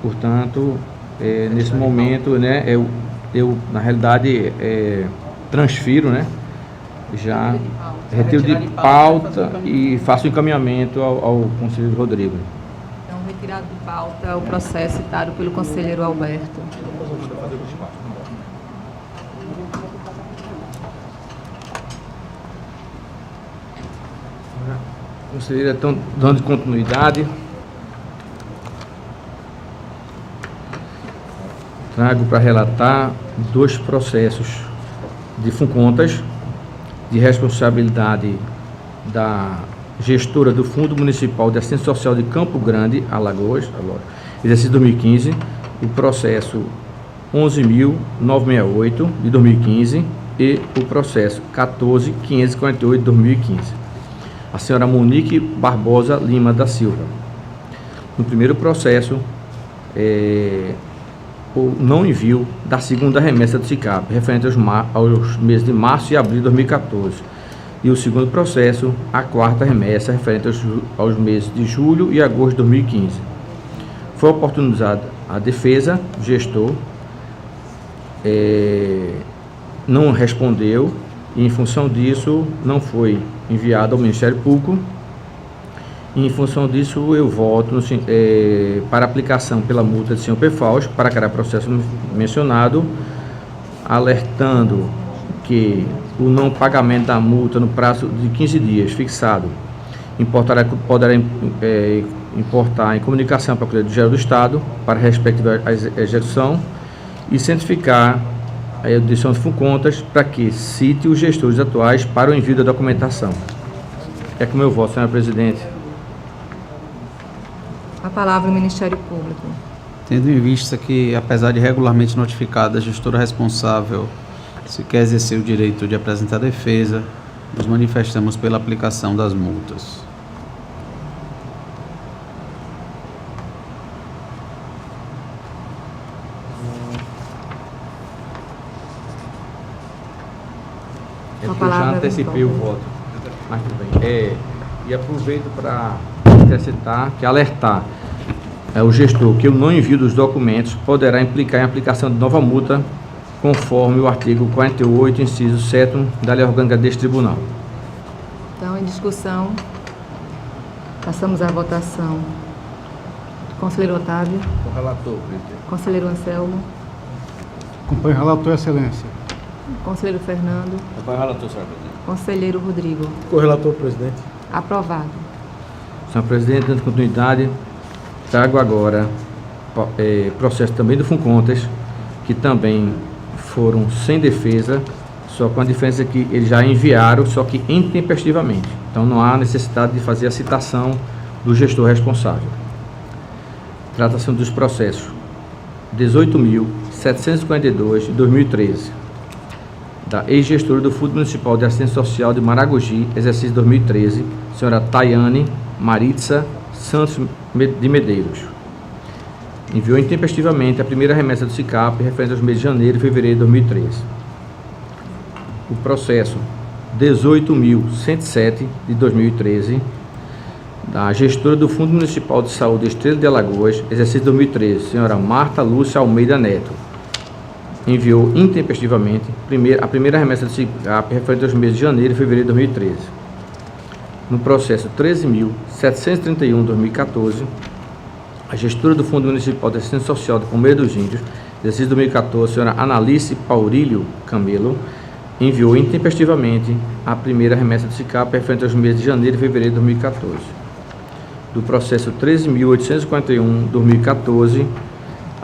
Portanto, nesse momento, né, eu na realidade, transfiro, né, já retiro de pauta e faço encaminhamento ao conselheiro Rodrigo. Então, retirado de pauta o processo citado pelo conselheiro Alberto. Conselheira, então, dando continuidade, trago para relatar 2 processos de FUNCONTAS, de responsabilidade da gestora do Fundo Municipal de Assistência Social de Campo Grande, Alagoas, exercício 2015, o processo 11.968 de 2015, e o processo 14.548 de 2015. A senhora Monique Barbosa Lima da Silva. No primeiro processo, o não envio da segunda remessa do SICAP, referente aos meses de março e abril de 2014. E o segundo processo, a quarta remessa, referente aos meses de julho e agosto de 2015. Foi oportunizada a defesa, o gestor não respondeu e, em função disso, não foi enviado ao Ministério Público. E, em função disso, eu voto para aplicação pela multa de senhor Pefaus para cada processo mencionado, alertando que o não pagamento da multa no prazo de 15 dias fixado poderá importar em comunicação para o Procuradoria-Geral do Estado para a respectiva execução e cientificar a edição de contas para que cite os gestores atuais para o envio da documentação. É com o meu voto, senhora presidente. A palavra ao Ministério Público. Tendo em vista que, apesar de regularmente notificada, a gestora responsável se quer exercer o direito de apresentar defesa, nos manifestamos pela aplicação das multas. Eu já antecipei o voto, mas tudo bem. E aproveito para acrescentar, alertar o gestor que o não envio dos documentos poderá implicar em aplicação de nova multa, conforme o artigo 48, inciso 7º da Lei Orgânica deste Tribunal. Então, em discussão, passamos à votação. Conselheiro Otávio. O relator, presidente. Conselheiro Anselmo. Acompanho o relator, excelência. Conselheiro Fernando. Acompanho o relator, senhora presidente. Conselheiro Rodrigo. Correlator, presidente. Aprovado. Senhor presidente, dando continuidade, trago agora processo também do FUNCONTAS, que também foram sem defesa, só com a diferença que eles já enviaram, só que intempestivamente. Então não há necessidade de fazer a citação do gestor responsável. Trata-se dos processos 18.742 de 2013, da ex-gestora do Fundo Municipal de Assistência Social de Maragogi, exercício 2013, senhora Tayane Maritza Santos de Medeiros. Enviou intempestivamente a primeira remessa do SICAP referente aos meses de janeiro e fevereiro de 2013. O processo 18.107 de 2013, da gestora do Fundo Municipal de Saúde Estrela de Alagoas, exercício 2013, senhora Marta Lúcia Almeida Neto. Enviou intempestivamente a primeira remessa do SICAP referente aos meses de janeiro e fevereiro de 2013. No processo 13.731 de 2014, a gestora do Fundo Municipal de Assistência Social de Palmeira dos Índios, exercício 2014, senhora Analice Paurílio Camelo, enviou intempestivamente a primeira remessa do SICAP referente aos meses de janeiro e fevereiro de 2014. Do processo 13.841 de 2014,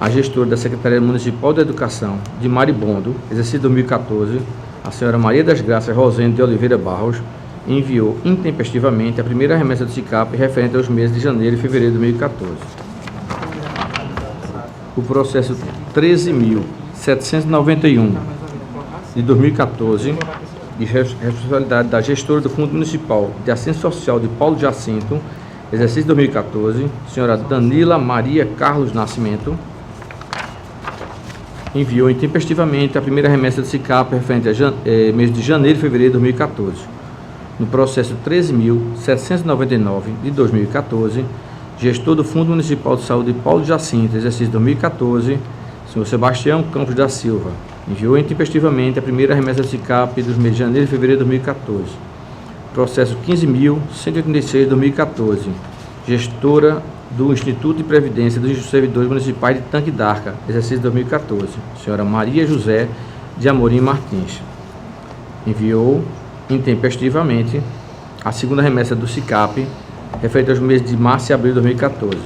a gestora da Secretaria Municipal de Educação de Maribondo, exercício 2014, a senhora Maria das Graças Rosendo de Oliveira Barros, enviou intempestivamente a primeira remessa do SICAP referente aos meses de janeiro e fevereiro de 2014. O processo 13.791 de 2014, de responsabilidade da gestora do Fundo Municipal de Assistência Social de Paulo Jacinto, exercício 2014, senhora Danila Maria Carlos Nascimento, enviou intempestivamente a primeira remessa do SICAP referente a mês de janeiro e fevereiro de 2014. No processo 13.799 de 2014, gestor do Fundo Municipal de Saúde Paulo Jacinto, exercício 2014, senhor Sebastião Campos da Silva, enviou intempestivamente a primeira remessa do SICAP dos meses de janeiro e fevereiro de 2014. Processo 15.186 de 2014, gestora do Instituto de Previdência dos Servidores Municipais de Tanque d'Arca, exercício 2014, senhora Maria José de Amorim Martins, enviou intempestivamente a segunda remessa do SICAP referente aos meses de março e abril de 2014.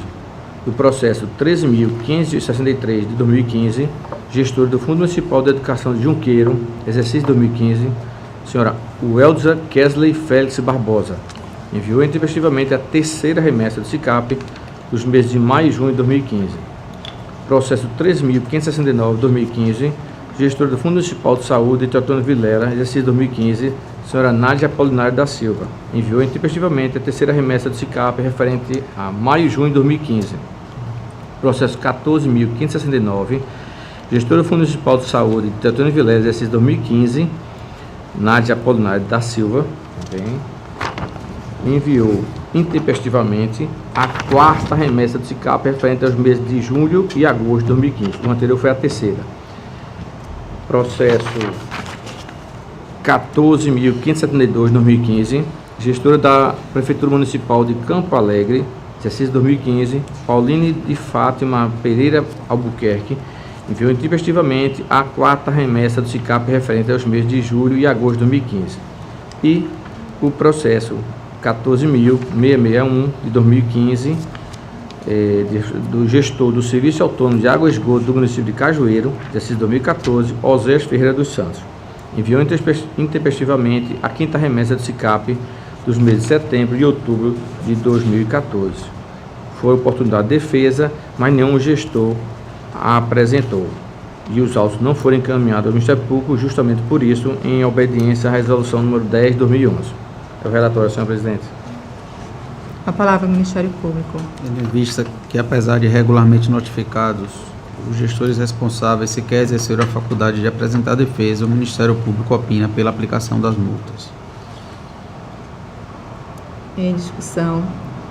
Do processo 13.563 de 2015, gestor do Fundo Municipal de Educação de Junqueiro, exercício 2015, senhora Welza Kesley Félix Barbosa, enviou intempestivamente a terceira remessa do SICAP dos meses de maio e junho de 2015. Processo 13.569 de 2015, gestora do Fundo Municipal de Saúde de Teotônio Vilela, exercício 2015, senhora Nádia Apolinário da Silva, enviou intempestivamente a terceira remessa do SICAP referente a maio e junho de 2015. Processo 14.569, gestora do Fundo Municipal de Saúde de Teotônio Vilela, exercício 2015, Nádia Apolinário da Silva, também, enviou intempestivamente a quarta remessa do SICAP referente aos meses de julho e agosto de 2015. O anterior foi a terceira. Processo 14.572 de 2015, gestora da Prefeitura Municipal de Campo Alegre, exercício 2015, Pauline de Fátima Pereira Albuquerque, enviou intempestivamente a quarta remessa do SICAP referente aos meses de julho e agosto de 2015. E o processo 14.661 de 2015, do gestor do Serviço Autônomo de Água e Esgoto do município de Cajueiro, exercício 2014, Osés Ferreira dos Santos, enviou intempestivamente a quinta remessa do SICAP dos meses de setembro e outubro de 2014. Foi oportunidade de defesa, mas nenhum gestor a apresentou. E os autos não foram encaminhados ao Ministério Público justamente por isso, em obediência à resolução número 10 de 2011. É o relatório, senhor presidente. A palavra ao Ministério Público. Tendo em vista que, apesar de regularmente notificados, os gestores responsáveis sequer exerceram a faculdade de apresentar defesa, o Ministério Público opina pela aplicação das multas. Em discussão,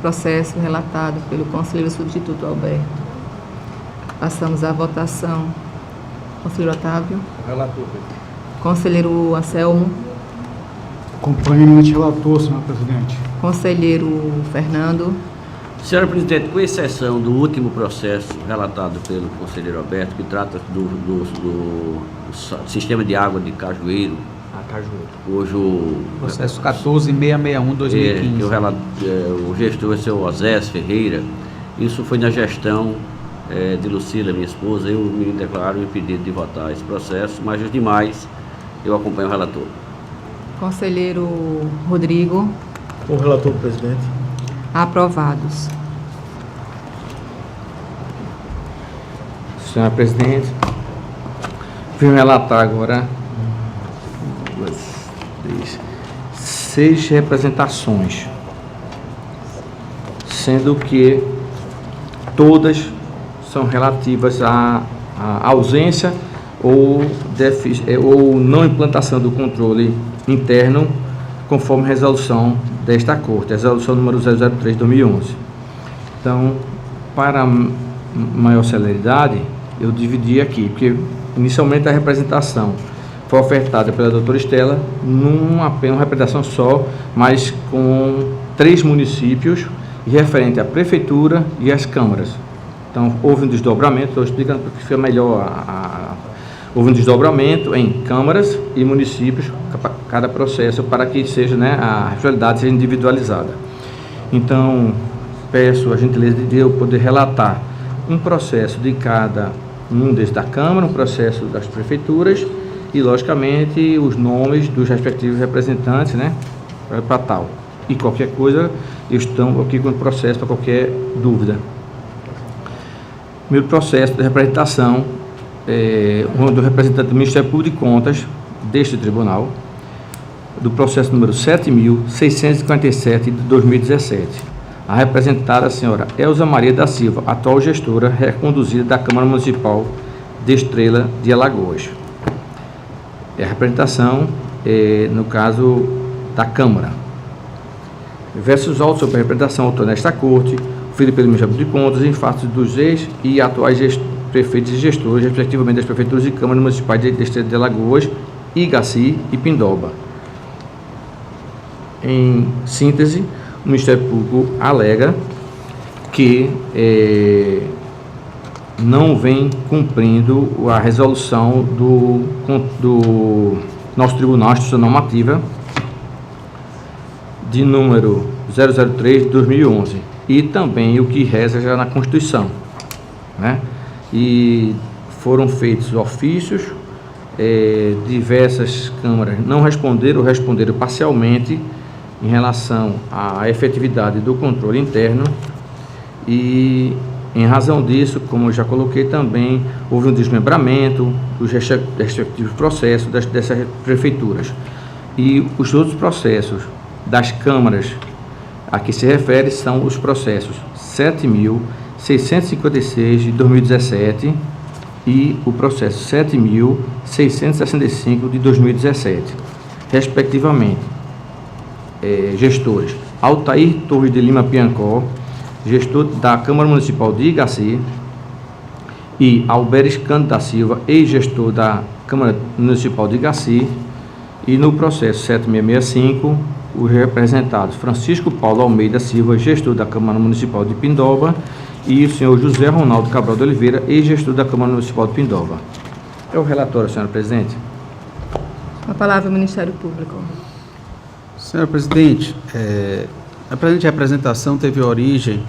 processo relatado pelo conselheiro substituto Alberto. Passamos à votação. Conselheiro Otávio. Relator. Conselheiro Anselmo. Acompanhamento relator, senhor presidente. Conselheiro Fernando. Senhora presidente, com exceção do último processo relatado pelo conselheiro Alberto, que trata do sistema de água de Cajueiro, cujo Processo 14.661, 2015. o gestor é o seu Osés Ferreira, isso foi na gestão de Lucila, minha esposa. Eu me declaro impedido de votar esse processo, mas os demais eu acompanho o relator. Conselheiro Rodrigo. Com o relator, presidente. Aprovados. Senhora presidente, vim relatar agora 6 representações, sendo que todas são relativas à ausência ou não implantação do controle interno, conforme resolução desta Corte, resolução número 003 de 2011. Então, para maior celeridade, eu dividi aqui, porque inicialmente a representação foi ofertada pela doutora Estela numa representação só, mas com 3 municípios e referente à prefeitura e às câmaras. Então, houve um desdobramento, estou explicando porque fica melhor. Houve um desdobramento em câmaras e municípios, cada processo, para que seja, a realidade seja individualizada. Então, peço a gentileza de eu poder relatar um processo de cada um desde da Câmara, um processo das prefeituras e, logicamente, os nomes dos respectivos representantes, para tal. E qualquer coisa, estão aqui com o processo para qualquer dúvida. Primeiro processo de representação do representante do Ministério Público de Contas deste tribunal, do processo número 7.657 de 2017. A representada, a senhora Elza Maria da Silva, atual gestora reconduzida da Câmara Municipal de Estrela de Alagoas. A representação, no caso da Câmara. Versus autos sobre a representação autora nesta Corte, feita pelo Ministério Público de Contas, em face dos ex e atuais prefeitos e gestores, respectivamente das prefeituras e câmaras municipais de Estrela de Alagoas, Igaci e Pindoba. Em síntese, o Ministério Público alega que não vem cumprindo a resolução do nosso Tribunal Institucional Normativa de número 003 de 2011 e também o que reza já na Constituição, E foram feitos ofícios, diversas câmaras não responderam ou responderam parcialmente em relação à efetividade do controle interno e Em razão disso, como eu já coloquei também, houve um desmembramento dos respectivos processos dessas prefeituras. E os outros processos das câmaras a que se refere são os processos 7.656 de 2017 e o processo 7.665 de 2017, respectivamente. Gestores Altair Torres de Lima Piancó, gestor da Câmara Municipal de Igaci, e Alberes Cândido da Silva, ex-gestor da Câmara Municipal de Igaci, e no processo 7665, os representados Francisco Paulo Almeida Silva, gestor da Câmara Municipal de Pindoba, e o senhor José Ronaldo Cabral de Oliveira, ex-gestor da Câmara Municipal de Pindoba. É o relatório, senhora presidente. Com a palavra o Ministério Público. Senhor presidente, a presente representação teve origem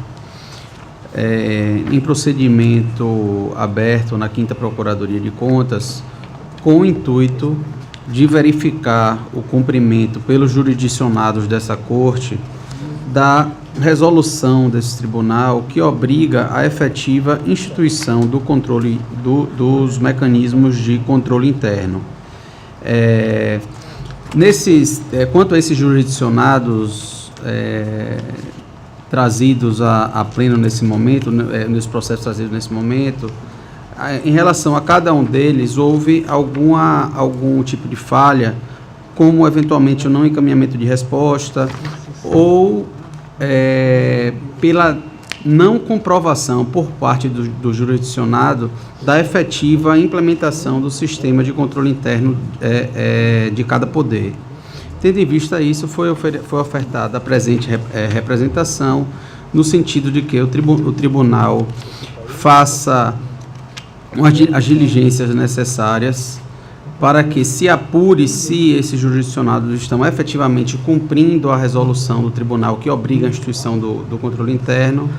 em procedimento aberto na 5ª Procuradoria de Contas, com o intuito de verificar o cumprimento pelos jurisdicionados dessa Corte da resolução desse tribunal que obriga a efetiva instituição do controle dos mecanismos de controle interno. Quanto a esses jurisdicionados trazidos a pleno nesse momento, nos processos trazidos nesse momento, em relação a cada um deles, houve algum tipo de falha, como eventualmente o não encaminhamento de resposta ou pela não comprovação por parte do jurisdicionado da efetiva implementação do sistema de controle interno de cada poder. Tendo em vista isso, foi ofertada a presente representação, no sentido de que o tribunal faça as diligências necessárias para que se apure se esses jurisdicionados estão efetivamente cumprindo a resolução do tribunal que obriga a instituição do controle interno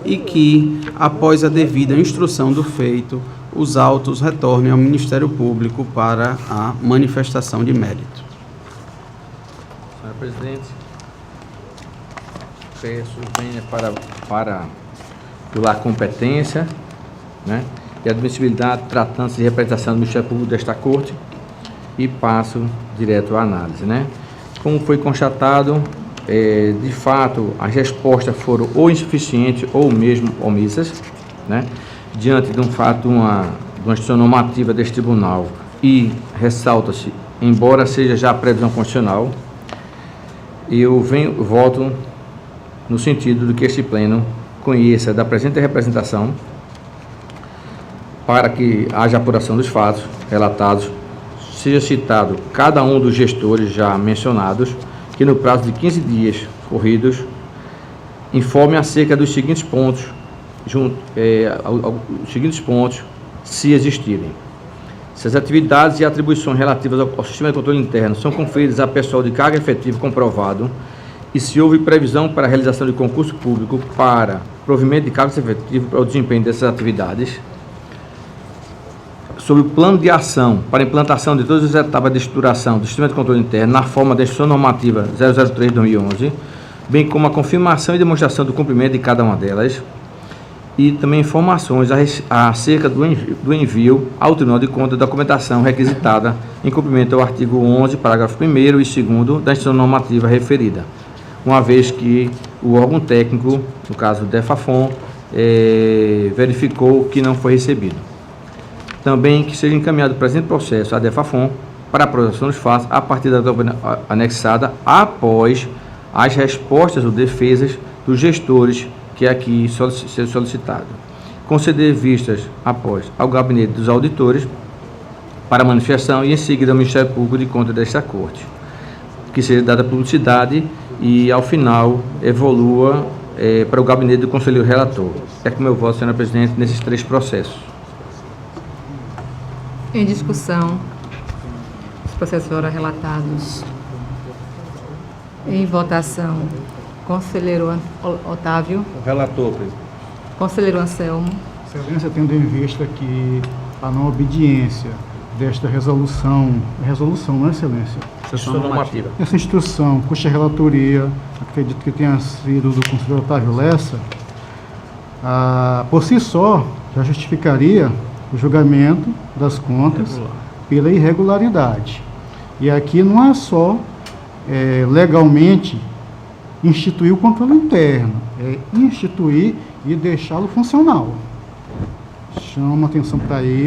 e que, após a devida instrução do feito, os autos retornem ao Ministério Público para a manifestação de mérito. Senhora presidente, peço venha para violar a competência, né, e admissibilidade, tratando-se de representação do Ministério Público desta Corte, e passo direto à análise, né. Como foi constatado, de fato, as respostas foram ou insuficientes ou mesmo omissas, né, diante de um fato, de uma instituição normativa deste tribunal, e ressalta-se, embora seja já a previsão constitucional, eu voto no sentido de que este pleno conheça da presente representação para que haja apuração dos fatos relatados, seja citado cada um dos gestores já mencionados, que no prazo de 15 dias corridos informe acerca dos seguintes pontos, se existirem. Se as atividades e atribuições relativas ao sistema de controle interno são conferidas a pessoal de cargo efetivo comprovado e se houve previsão para a realização de concurso público para provimento de cargos efetivos para o desempenho dessas atividades, sobre o plano de ação para a implantação de todas as etapas de estruturação do sistema de controle interno na forma da Instrução Normativa 003/2011, bem como a confirmação e demonstração do cumprimento de cada uma delas, e também informações acerca do envio ao Tribunal de Contas da documentação requisitada em cumprimento ao artigo 11, parágrafo 1º e 2º da Instrução Normativa referida, uma vez que o órgão técnico, no caso do DEFAFON, verificou que não foi recebido. Também que seja encaminhado o presente processo à DEFAFON para a aprovação dos fatos a partir da documentação anexada após as respostas ou defesas dos gestores que aqui seja solicitado. Conceder vistas após ao gabinete dos auditores para manifestação e em seguida ao Ministério Público de Contas desta Corte. Que seja dada publicidade e ao final evolua para o gabinete do conselheiro relator. É como eu voto, senhora presidente, nesses 3 processos. Em discussão, os processos foram relatados. Em votação, conselheiro Otávio. O relator, presidente. Conselheiro Anselmo. Excelência, tendo em vista que a não obediência desta resolução, não é, Excelência? Instrução normativa. Essa instrução, cuja relatoria, acredito que tenha sido do conselheiro Otávio Lessa, por si só, já justificaria o julgamento das contas pela irregularidade. E aqui não é só legalmente instituir o controle interno, é instituir e deixá-lo funcional. Chama atenção para isso.